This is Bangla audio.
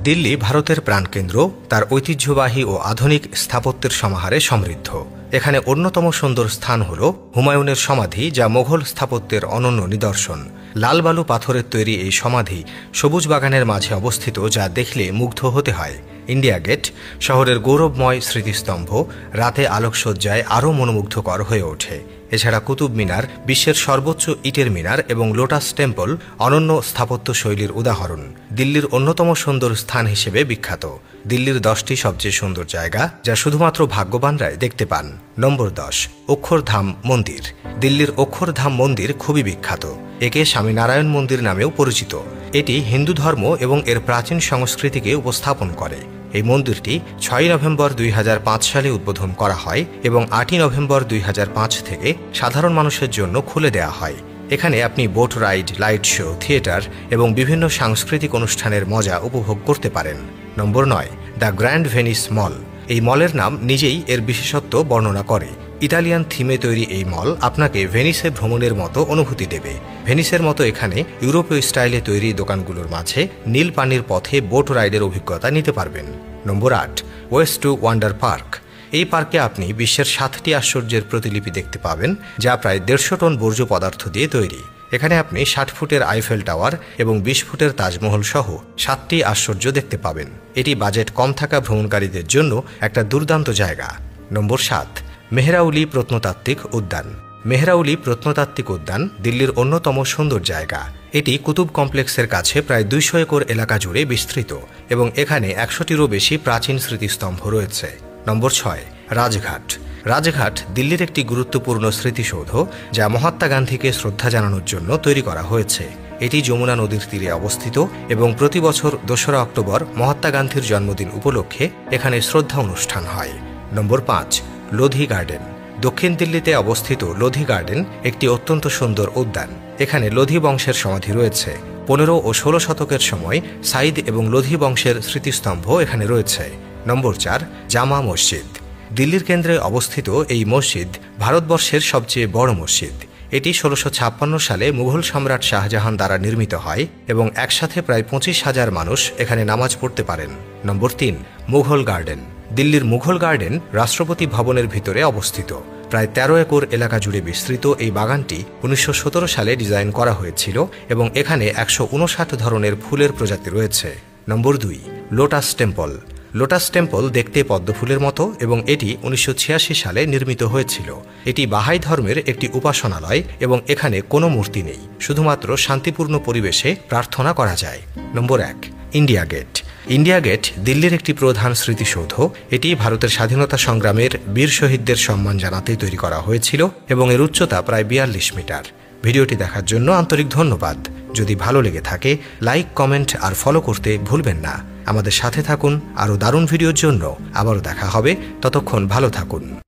দিল্লি ভারতের প্রাণকেন্দ্র, তার ঐতিহ্যবাহী ও আধুনিক স্থাপত্যের সমাহারে সমৃদ্ধ। এখানে অন্যতম সুন্দর স্থান হল হুমায়ুনের সমাধি, যা মোঘল স্থাপত্যের অনন্য নিদর্শন। লাল বালু পাথরের তৈরি এই সমাধি সবুজ বাগানের মাঝে অবস্থিত, যা দেখলে মুগ্ধ হতে হয়। ইন্ডিয়া গেট, শহরের গৌরবময় স্মৃতিস্তম্ভ, রাতে আলোকসজ্জায় আরও মনোমুগ্ধকর হয়ে ওঠে। এছাড়া কুতুব মিনার, বিশ্বের সর্বোচ্চ ইটের মিনার, এবং লোটাস টেম্পল অনন্য স্থাপত্য শৈলীর উদাহরণ। দিল্লির অন্যতম সুন্দর স্থান হিসেবে বিখ্যাত। দিল্লির 10টি সবচেয়ে সুন্দর জায়গা, যা শুধুমাত্র ভাগ্যবানরাই দেখতে পান। নম্বর 10, অক্ষরধাম মন্দির। দিল্লির অক্ষরধাম মন্দির খুবই বিখ্যাত। একে স্বামী নারায়ণ মন্দির নামেও পরিচিত। এটি হিন্দু ধর্ম এবং এর প্রাচীন সংস্কৃতিকে উপস্থাপন করে। এই মন্দিরটি 6 নভেম্বর 2005 সালে উদ্বোধন করা হয় এবং 8 নভেম্বর 2005 থেকে সাধারণ মানুষের জন্য খুলে দেওয়া হয়। এখানে আপনি boat ride, light show, theatre এবং বিভিন্ন সাংস্কৃতিক অনুষ্ঠানের মজা উপভোগ করতে পারেন। নম্বর 9, দ্য গ্র্যান্ড ভেনিস মল। এই মলের নাম নিজেই এর বিশেষত্ব বর্ণনা করে। ইতালিয়ান থিমে তৈরি এই মল আপনাকে ভেনিসে ভ্রমণের মতো অনুভূতি দেবে। ভেনিসের মতো এখানে ইউরোপীয় স্টাইলে তৈরি দোকানগুলোর মাঝে নীল পানির পথে বোট রাইডের অভিজ্ঞতা নিতে পারবেন। নম্বর 8, ওয়েস্ট টু ওয়ান্ডার পার্ক। এই পার্কে আপনি বিশ্বের 7টি আশ্চর্যের প্রতিলিপি দেখতে পাবেন, যা প্রায় 150 টন বর্জ্য পদার্থ দিয়ে তৈরি। এখানে আপনি 60 ফুটের আইফেল টাওয়ার এবং 20 ফুটের তাজমহল সহ 7টি আশ্চর্য দেখতে পাবেন। এটি বাজেট কম থাকা ভ্রমণকারীদের জন্য একটা দুর্দান্ত জায়গা। নম্বর 7, মেহরাউলি প্রত্নতাত্ত্বিক উদ্যান। মেহরাউলি প্রত্নতাত্ত্বিক উদ্যান দিল্লির অন্যতম সুন্দর জায়গা। এটি কুতুব কমপ্লেক্সের কাছে প্রায় 200 একর এলাকা জুড়ে বিস্তৃত এবং এখানে 100টিরও বেশি প্রাচীন স্মৃতিস্তম্ভ রয়েছে। নম্বর 6, রাজঘাট। রাজঘাট দিল্লির একটি গুরুত্বপূর্ণ স্মৃতিসৌধ, যা মহাত্মা গান্ধীকে শ্রদ্ধা জানানোর জন্য তৈরি করা হয়েছে। এটি যমুনা নদীর তীরে অবস্থিত এবং প্রতি বছর 2রা অক্টোবর মহাত্মা গান্ধীর জন্মদিন উপলক্ষে এখানে শ্রদ্ধা অনুষ্ঠান হয়। নম্বর 5, লোধি গার্ডেন। দক্ষিণ দিল্লিতে অবস্থিত লোধি গার্ডেন একটি অত্যন্ত সুন্দর উদ্যান। এখানে লোধি বংশের সমাধি রয়েছে। 15 ও 16 শতকের সময় সাইদ এবং লোধি বংশের স্মৃতিস্তম্ভ এখানে রয়েছে। নম্বর 4, জামা মসজিদ। দিল্লির কেন্দ্রে অবস্থিত এই মসজিদ ভারতবর্ষের সবচেয়ে বড় মসজিদ। এটি 1656 সালে মুঘল সম্রাট শাহজাহান দ্বারা নির্মিত হয় এবং একসাথে প্রায় 25,000 মানুষ এখানে নামাজ পড়তে পারেন। নম্বর 3, মুঘল গার্ডেন। দিল্লির মুঘল গার্ডেন রাষ্ট্রপতি ভবনের ভিতরে অবস্থিত। প্রায় 13 একর এলাকা জুড়ে বিস্তৃত এই বাগানটি 1917 সালে ডিজাইন করা হয়েছিল এবং এখানে 159 ধরনের ফুলের প্রজাতি রয়েছে। নম্বর 2, লোটাস টেম্পল। লোটাস টেম্পল দেখতে পদ্মফুলের মতো এবং এটি 1986 সালে নির্মিত হয়েছিল। এটি বাহাই ধর্মের একটি উপাসনালয় এবং এখানে কোনো মূর্তি নেই, শুধুমাত্র শান্তিপূর্ণ পরিবেশে প্রার্থনা করা যায়। নম্বর 1, ইন্ডিয়া গেট। ইন্ডিয়া গেট দিল্লির একটি প্রধান স্মৃতিসৌধ। এটি ভারতের স্বাধীনতা সংগ্রামের বীর শহীদদের সম্মান জানাতে তৈরি করা হয়েছিল এবং এর উচ্চতা প্রায় 42 মিটার। ভিডিওটি দেখার জন্য আন্তরিক ধন্যবাদ। যদি ভালো লেগে থাকে লাইক, কমেন্ট আর ফলো করতে ভুলবেন না। আমাদের সাথে থাকুন আরও দারুণ ভিডিওর জন্য। আবারও দেখা হবে, ততক্ষণ ভালো থাকুন।